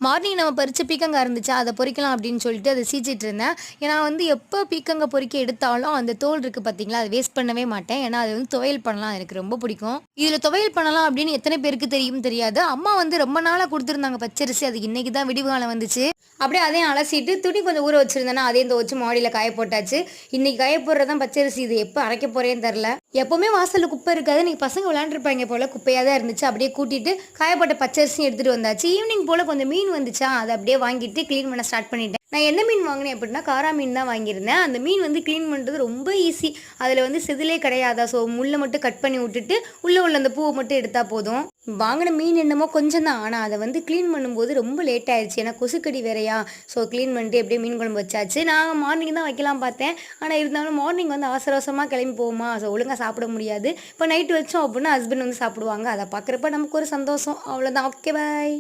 Morning நம்ம பறிச்ச பீக்கங்காய் இருந்துச்சா, அதை பொரிக்கலாம் அப்படின்னு சொல்லிட்டு அதை சீச்சிட்டு இருந்தேன். ஏன்னா வந்து எப்போ பீக்கங்காய் பொரிக்க எடுத்தாலும் அந்த தோல் இருக்குது பார்த்தீங்களா, அதை வேஸ்ட் பண்ணவே மாட்டேன். ஏன்னா அது வந்து துவையல் பண்ணலாம், எனக்கு ரொம்ப பிடிக்கும். இதில் துவையல் பண்ணலாம் அப்படின்னு எத்தனை பேருக்கு தெரியும் தெரியாது. அம்மா வந்து ரொம்ப நாளாக கொடுத்துருந்தாங்க பச்சரிசி, அது இன்னைக்கு தான் விடிவு காலம் வந்துச்சு. அப்படியே அதையும் அலசிட்டு துணி கொஞ்சம் ஊற வச்சிருந்தேன்னா அதையும் துவச்சு மாடியில் காய போட்டாச்சு. இன்னைக்கு காய போடுறதான் பச்சரிசி. இது எப்போ அரைக்க போறேன்னு தெரில. எப்பவுமே வாசலில் குப்பை இருக்காது, இன்னைக்கு பசங்க விளையாண்டுருப்பாங்க போல, குப்பையாக தான் இருந்துச்சு. அப்படியே கூட்டிட்டு காயப்பட்ட பச்சரிசியும் எடுத்துகிட்டு வந்தாச்சு. ஈவினிங் போல் கொஞ்சம் மீன் வந்துச்சா, அதை அப்படியே வாங்கிட்டு க்ளீன் பண்ண ஸ்டார்ட் பண்ணிட்டேன். நான் என்ன மீன் வாங்கினேன் அப்படின்னா காரா மீன் தான் வாங்கியிருந்தேன். அந்த மீன் வந்து க்ளீன் பண்ணுறது ரொம்ப ஈஸி. அதில் வந்து செதிலே கிடையாதா. ஸோ முள்ளை மட்டும் கட் பண்ணி விட்டுட்டு உள்ளே உள்ள அந்த பூவை மட்டும் எடுத்தால் போதும். வாங்கின மீன் என்னமோ கொஞ்சம் தான், ஆனால் அதை வந்து க்ளீன் பண்ணும்போது ரொம்ப லேட் ஆயிடுச்சு. ஏன்னா கொசுக்கடி வேறையா. ஸோ க்ளீன் பண்ணிட்டு எப்படியே மீன் குழம்பு வச்சாச்சு. நான் மார்னிங் தான் வைக்கலாம் பார்த்தேன். ஆனால் இருந்தாலும் மார்னிங் வந்து அவசர அவசரமாக கிளம்பி போகுமா, ஸோ ஒழுங்காக சாப்பிட முடியாது. இப்போ நைட்டு வச்சோம் அப்படின்னா ஹஸ்பண்ட் வந்து சாப்பிடுவாங்க. அதை பார்க்குறப்ப நமக்கு ஒரு சந்தோஷம். அவ்வளோதான். Okay bye.